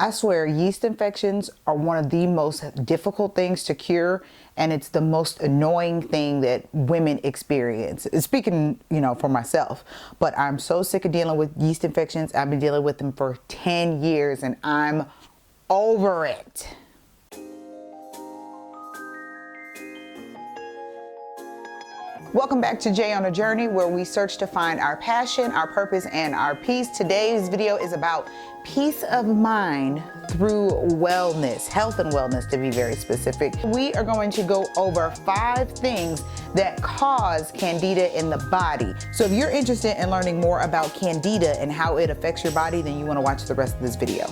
I swear, yeast infections are one of the most difficult things to cure, and it's the most annoying thing that women experience. Speaking, for myself, but I'm so sick of dealing with yeast infections. I've been dealing with them for 10 years, and I'm over it. Welcome back to Jaye on a Journey, where we search to find our passion, our purpose, and our peace. Today's video is about peace of mind through wellness, health and wellness to be very specific. We are going to go over 5 things that cause Candida in the body. So if you're interested in learning more about Candida and how it affects your body, then you want to watch the rest of this video.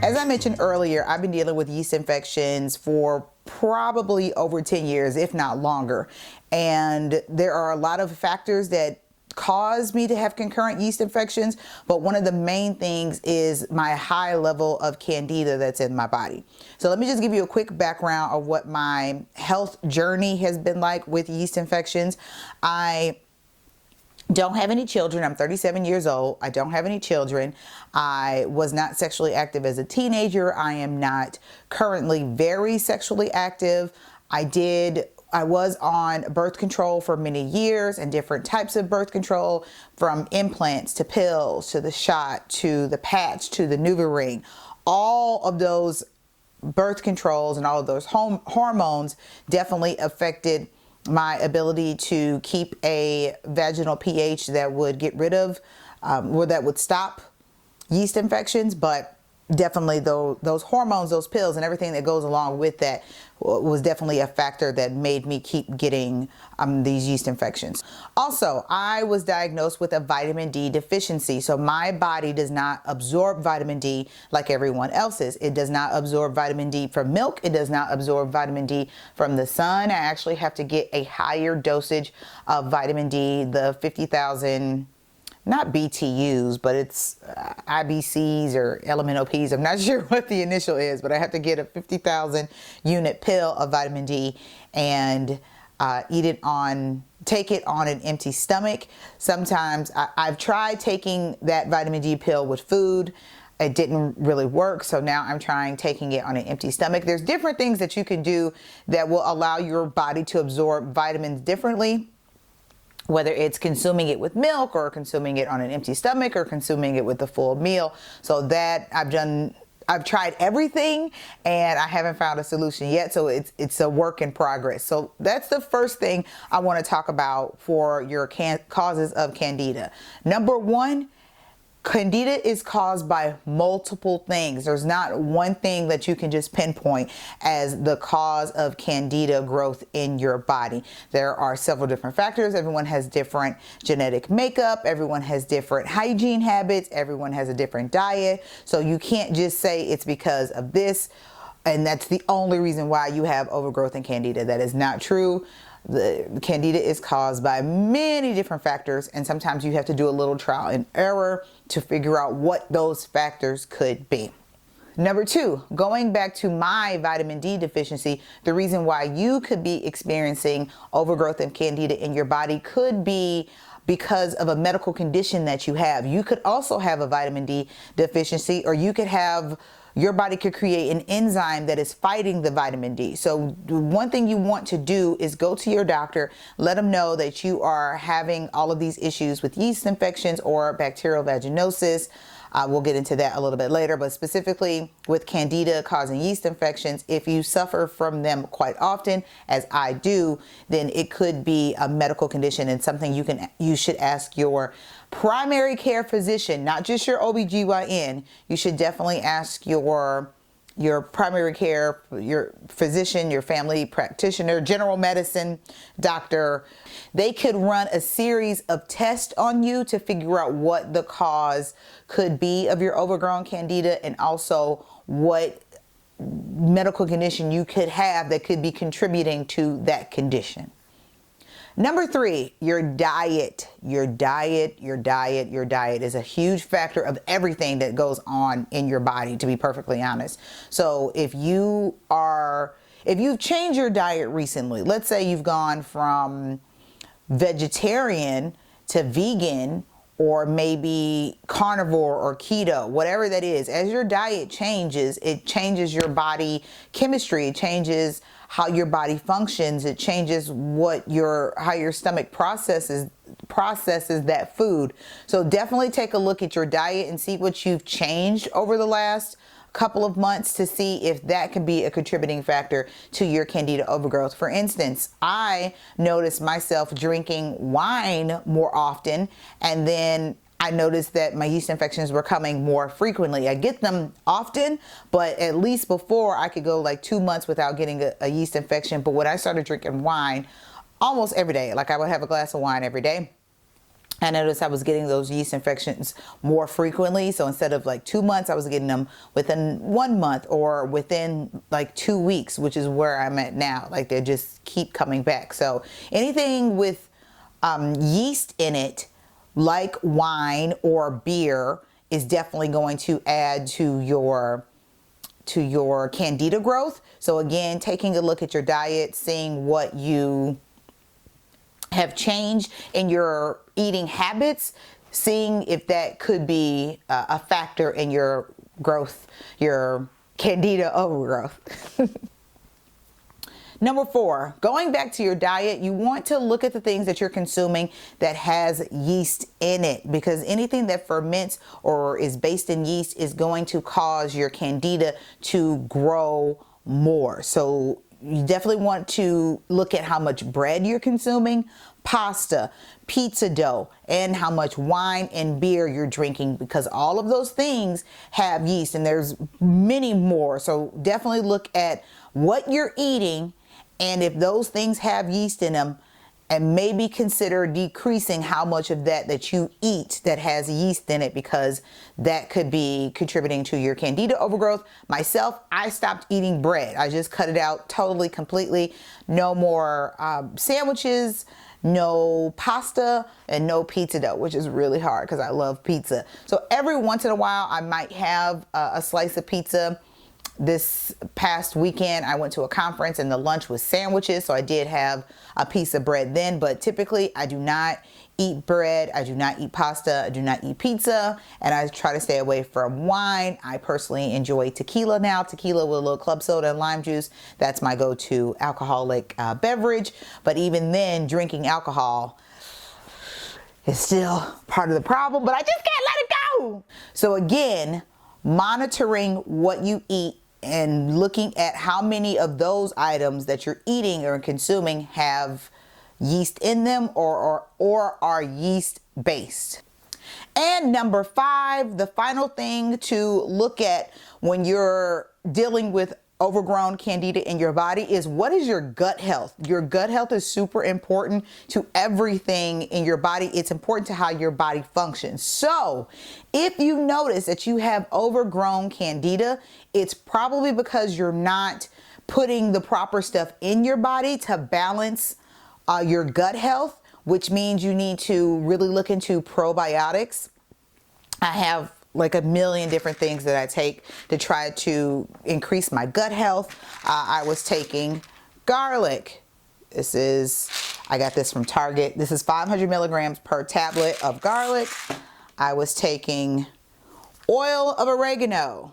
As I mentioned earlier, I've been dealing with yeast infections for probably over 10 years, if not longer. And there are a lot of factors that cause me to have concurrent yeast infections, but one of the main things is my high level of Candida that's in my body. So let me just give you a quick background of what my health journey has been like with yeast infections. I don't have any children. I'm 37 years old. I don't have any children. I was not sexually active as a teenager. I am not currently very sexually active. I was on birth control for many years, and different types of birth control, from implants to pills to the shot to the patch to the NuvaRing. All of those birth controls and all of those hormones definitely affected my ability to keep a vaginal pH that would get rid of, or that would stop yeast infections. But definitely those hormones, those pills, and everything that goes along with that was definitely a factor that made me keep getting these yeast infections. Also, I was diagnosed with a vitamin D deficiency. So my body does not absorb vitamin D like everyone else's. It does not absorb vitamin D from milk. It does not absorb vitamin D from the sun. I actually have to get a higher dosage of vitamin D, the 50,000, not BTUs, but it's IBCs or LMNOPs. I'm not sure what the initial is, but I have to get a 50,000 unit pill of vitamin D and take it on an empty stomach. Sometimes I've tried taking that vitamin D pill with food. It didn't really work. So now I'm trying taking it on an empty stomach. There's different things that you can do that will allow your body to absorb vitamins differently, whether it's consuming it with milk or consuming it on an empty stomach or consuming it with a full meal. So that I've tried everything and I haven't found a solution yet. So it's a work in progress. So that's the first thing I want to talk about for your causes of Candida. Number 1, Candida is caused by multiple things. There's not one thing that you can just pinpoint as the cause of Candida growth in your body. There are several different factors. Everyone has different genetic makeup. Everyone has different hygiene habits. Everyone has a different diet. So you can't just say it's because of this, and that's the only reason why you have overgrowth and Candida. That is not true. The Candida is caused by many different factors, and sometimes you have to do a little trial and error to figure out what those factors could be. Number 2, going back to my vitamin D deficiency, the reason why you could be experiencing overgrowth and Candida in your body could be because of a medical condition that you have. You could also have a vitamin D deficiency, or your body could create an enzyme that is fighting the vitamin D. So one thing you want to do is go to your doctor, let them know that you are having all of these issues with yeast infections or bacterial vaginosis. We'll get into that a little bit later, but specifically with Candida causing yeast infections, if you suffer from them quite often, as I do, then it could be a medical condition and something you should ask your primary care physician, not just your OBGYN. You should definitely ask your primary care, your physician, your family practitioner, general medicine doctor. They could run a series of tests on you to figure out what the cause could be of your overgrown Candida, and also what medical condition you could have that could be contributing to that condition. Number 3, your diet. Your diet is a huge factor of everything that goes on in your body, to be perfectly honest. So if you've changed your diet recently, let's say you've gone from vegetarian to vegan, or maybe carnivore or keto, whatever that is. As your diet changes, it changes your body chemistry, it changes how your body functions, it changes how your stomach processes that food. So definitely take a look at your diet and see what you've changed over the last couple of months to see if that can be a contributing factor to your Candida overgrowth. For instance, I noticed myself drinking wine more often, and then I noticed that my yeast infections were coming more frequently. I get them often, but at least before I could go like 2 months without getting a yeast infection. But when I started drinking wine almost every day, like I would have a glass of wine every day, I noticed I was getting those yeast infections more frequently. So instead of like 2 months, I was getting them within 1 month or within like 2 weeks, which is where I'm at now. Like they just keep coming back. So anything with yeast in it, like wine or beer, is definitely going to add to your Candida growth. So again, taking a look at your diet, seeing what you have changed in your eating habits, seeing if that could be a factor in your growth, your Candida overgrowth. Number 4, going back to your diet, you want to look at the things that you're consuming that has yeast in it, because anything that ferments or is based in yeast is going to cause your Candida to grow more. So you definitely want to look at how much bread you're consuming, pasta, pizza dough, and how much wine and beer you're drinking, because all of those things have yeast, and there's many more. So definitely look at what you're eating, and if those things have yeast in them, and maybe consider decreasing how much of that you eat that has yeast in it, because that could be contributing to your Candida overgrowth. Myself, I stopped eating bread. I just cut it out totally, completely. No more sandwiches, no pasta, and no pizza dough, which is really hard because I love pizza. So every once in a while, I might have a slice of pizza. This past weekend, I went to a conference and the lunch was sandwiches, so I did have a piece of bread then, but typically I do not eat bread, I do not eat pasta, I do not eat pizza, and I try to stay away from wine. I personally enjoy tequila now, tequila with a little club soda and lime juice. That's my go-to alcoholic beverage, but even then, drinking alcohol is still part of the problem, but I just can't let it go. So again, monitoring what you eat and looking at how many of those items that you're eating or consuming have yeast in them or are yeast based. And number 5, the final thing to look at when you're dealing with overgrown Candida in your body is, what is your gut health? Your gut health is super important to everything in your body. It's important to how your body functions. So if you notice that you have overgrown Candida, it's probably because you're not putting the proper stuff in your body to balance your gut health, which means you need to really look into probiotics. I have like a million different things that I take to try to increase my gut health. I was taking garlic. I got this from Target. This is 500 milligrams per tablet of garlic. I was taking oil of oregano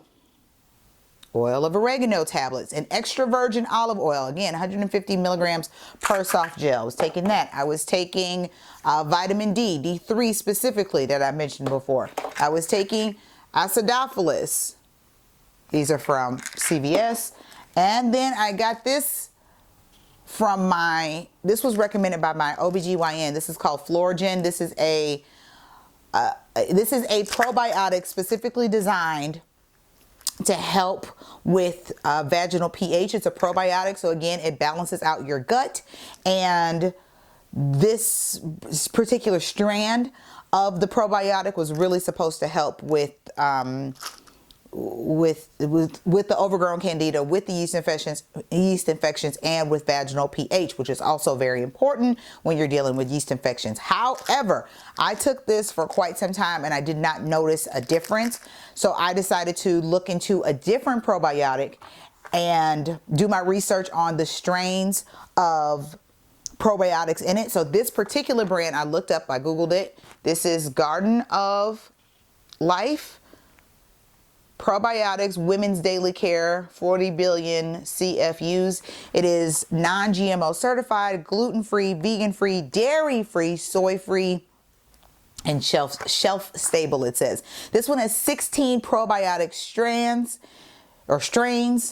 tablets, and extra virgin olive oil, again 150 milligrams per soft gel. I was taking that. I was taking vitamin D3 specifically that I mentioned before. I was taking acidophilus. These are from CVS. And then I got this from this was recommended by my OBGYN. This is called Florigen. This is a probiotic specifically designed to help with vaginal pH. It's a probiotic, so again, it balances out your gut. And this particular strand of the probiotic was really supposed to help with the overgrown Candida, with the yeast infections, and with vaginal pH, which is also very important when you're dealing with yeast infections. However, I took this for quite some time and I did not notice a difference. So I decided to look into a different probiotic and do my research on the strains of probiotics in it. So this particular brand, I looked up, I Googled it. This is Garden of Life Probiotics Women's Daily Care, 40 billion CFUs. It is non-GMO certified, gluten-free, vegan-free, dairy-free, soy-free, and shelf stable, it says. This one has 16 probiotic strains. 16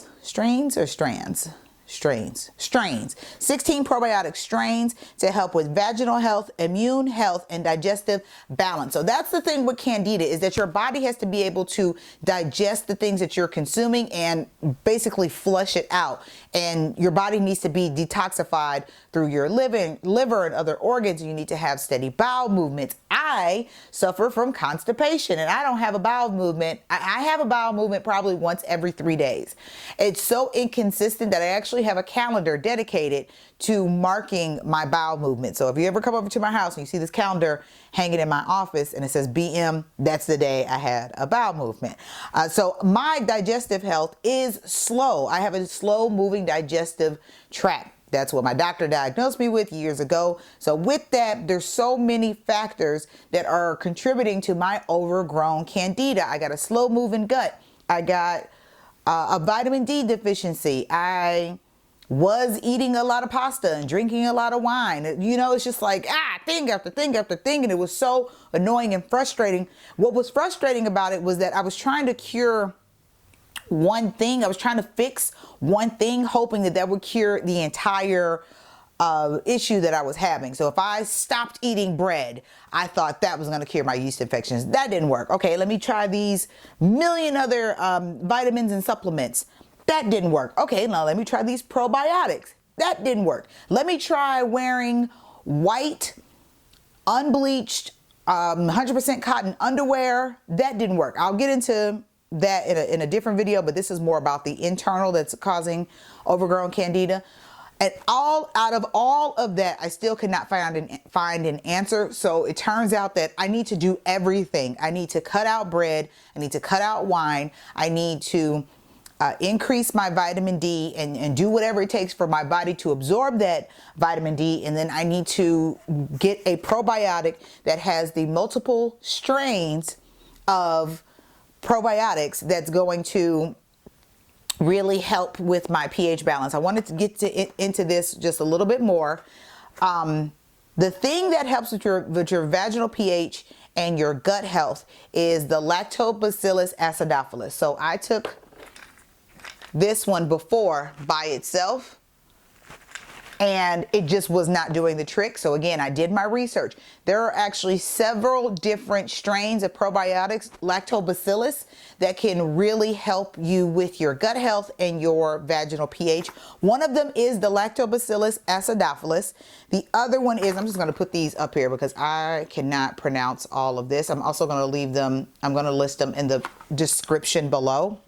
probiotic strains to help with vaginal health, immune health, and digestive balance. So that's the thing with Candida, is that your body has to be able to digest the things that you're consuming and basically flush it out. And your body needs to be detoxified through your liver and other organs. You need to have steady bowel movements. I suffer from constipation and I don't have a bowel movement. I have a bowel movement probably once every 3 days. It's so inconsistent that I actually have a calendar dedicated to marking my bowel movement. So if you ever come over to my house and you see this calendar hanging in my office and it says BM, that's the day I had a bowel movement. So my digestive health is slow. I have a slow moving digestive tract. That's what my doctor diagnosed me with years ago. So with that, there's so many factors that are contributing to my overgrown Candida. I got a slow moving gut. I got a vitamin D deficiency. I was eating a lot of pasta and drinking a lot of wine. You know, it's just like, thing after thing after thing. And it was so annoying and frustrating. What was frustrating about it was that I was trying to cure one thing. I was trying to fix one thing, hoping that that would cure the entire issue that I was having. So if I stopped eating bread, I thought that was going to cure my yeast infections. That didn't work. Okay, let me try these million other vitamins and supplements. That didn't work. Okay, now let me try these probiotics. That didn't work. Let me try wearing white, unbleached, 100% cotton underwear. That didn't work. I'll get into that in a different video, but this is more about the internal that's causing overgrown Candida. And out of all of that, I still could not find an answer. So it turns out that I need to do everything. I need to cut out bread. I need to cut out wine. I need to increase my vitamin D and do whatever it takes for my body to absorb that vitamin D. And then I need to get a probiotic that has the multiple strains of probiotics that's going to really help with my pH balance. I wanted to get into this just a little bit more. The thing that helps with your vaginal pH and your gut health is the Lactobacillus acidophilus. So I took this one before by itself and it just was not doing the trick. So again, I did my research. There are actually several different strains of probiotics, lactobacillus, that can really help you with your gut health and your vaginal pH. One of them is the Lactobacillus acidophilus. The other one is, I'm just going to put these up here because I cannot pronounce all of this. I'm also going to leave them, I'm going to list them in the description below.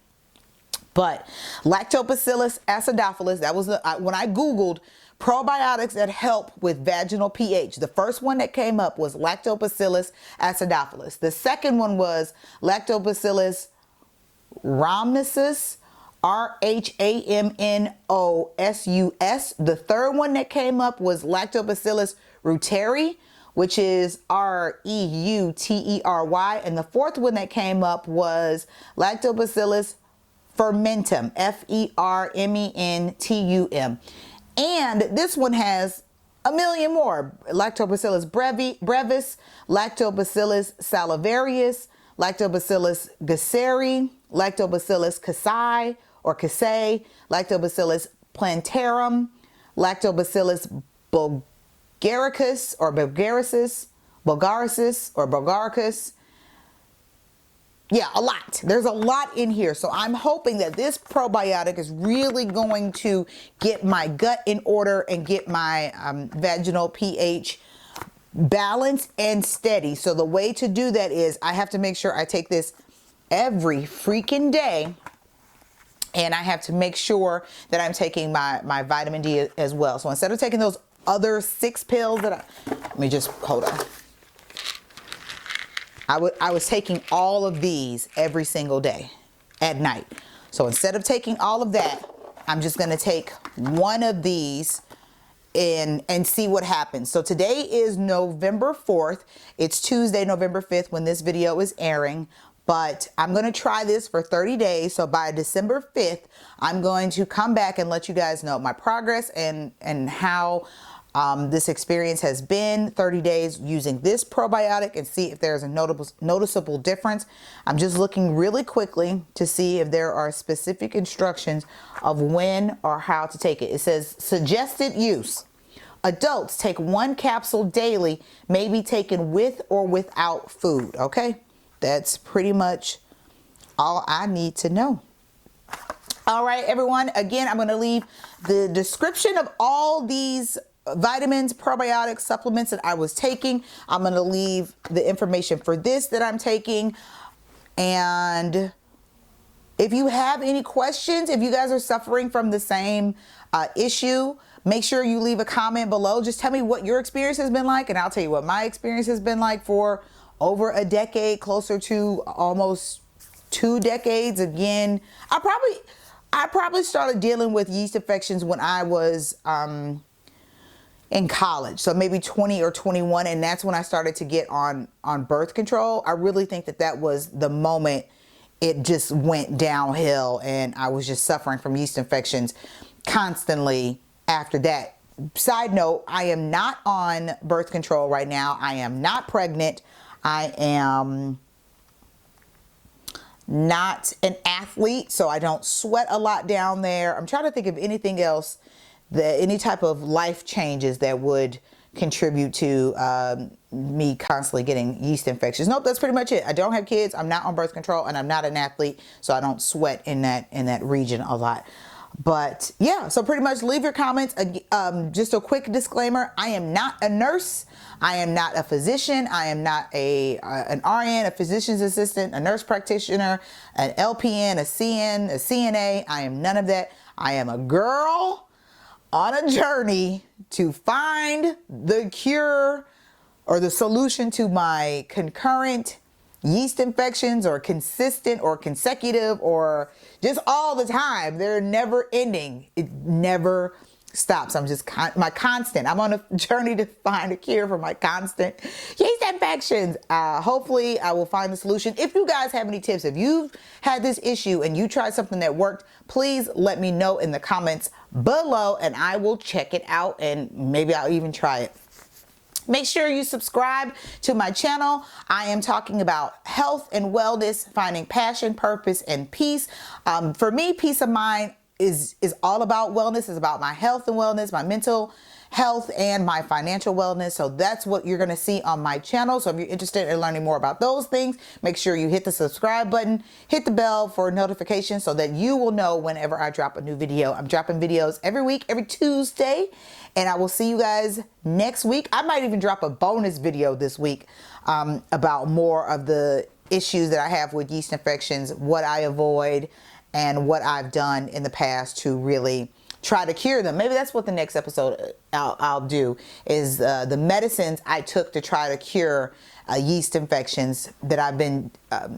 But Lactobacillus acidophilus, that was when I Googled probiotics that help with vaginal pH. The first one that came up was Lactobacillus acidophilus. The second one was Lactobacillus rhamnosus, rhamnosus. The third one that came up was Lactobacillus reuteri, which is reutery. And the fourth one that came up was Lactobacillus fermentum, fermentum. And this one has a million more. Lactobacillus brevis, Lactobacillus salivarius, Lactobacillus gasseri, Lactobacillus casei or casei, Lactobacillus plantarum, Lactobacillus bulgaricus or bulgaricus. Yeah, a lot. There's a lot in here. So I'm hoping that this probiotic is really going to get my gut in order and get my vaginal pH balanced and steady. So the way to do that is I have to make sure I take this every freaking day. And I have to make sure that I'm taking my vitamin D as well. So instead of taking those other 6 pills that let me just hold on. I was taking all of these every single day at night. So instead of taking all of that, I'm just going to take one of these and see what happens. So today is November 4th. It's Tuesday, November 5th when this video is airing. But I'm going to try this for 30 days. So by December 5th, I'm going to come back and let you guys know my progress and how this experience has been. 30 days using this probiotic and see if there's a noticeable difference. I'm just looking really quickly to see if there are specific instructions of when or how to take it. It says suggested use. Adults take 1 capsule daily, may be taken with or without food. Okay. That's pretty much all I need to know. All right, everyone. Again, I'm going to leave the description of all these vitamins, probiotics, supplements that I was taking. I'm going to leave the information for this that I'm taking. And if you have any questions, if you guys are suffering from the same issue, make sure you leave a comment below. Just tell me what your experience has been like, and I'll tell you what my experience has been like for over a decade, closer to almost 2 decades. Again, I probably started dealing with yeast infections when I was in college, so maybe 20 or 21, and that's when I started to get on birth control. I really think that was the moment it just went downhill, and I was just suffering from yeast infections constantly after that. Side note, I am not on birth control right now. I am not pregnant. I am not an athlete, so I don't sweat a lot down there. I'm trying to think of anything else, any type of life changes that would contribute to me constantly getting yeast infections. Nope, that's pretty much it. I don't have kids, I'm not on birth control, and I'm not an athlete, so I don't sweat in that region a lot. But yeah, so pretty much leave your comments. Just a quick disclaimer, I am not a nurse. I am not a physician. I am not an RN, a physician's assistant, a nurse practitioner, an LPN, a CN, a CNA. I am none of that. I am a girl on a journey to find the cure or the solution to my concurrent yeast infections, or consistent or consecutive, or just all the time. They're never ending. It never stops. I'm just I'm on a journey to find a cure for my constant yeast infections. Hopefully I will find the solution. If you guys have any tips, if you've had this issue and you tried something that worked, please let me know in the comments below and I will check it out and maybe I'll even try it. Make sure you subscribe to my channel. I am talking about health and wellness, finding passion, purpose, and peace. For me, peace of mind is all about wellness. It's about my health and wellness, my mental health, and my financial wellness. So that's what you're going to see on my channel. So if you're interested in learning more about those things, make sure you hit the subscribe button, hit the bell for notifications so that you will know whenever I drop a new video. I'm dropping videos every week, every Tuesday, and I will see you guys next week. I might even drop a bonus video this week about more of the issues that I have with yeast infections, what I avoid, and what I've done in the past to really try to cure them. Maybe that's what the next episode I'll do, is the medicines I took to try to cure yeast infections that I've been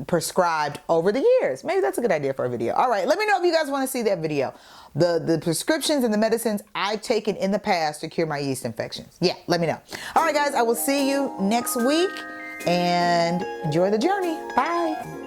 prescribed over the years. Maybe that's a good idea for a video. All right, let me know if you guys want to see that video. The prescriptions and the medicines I've taken in the past to cure my yeast infections. Yeah, let me know. All right, guys, I will see you next week and enjoy the journey. Bye.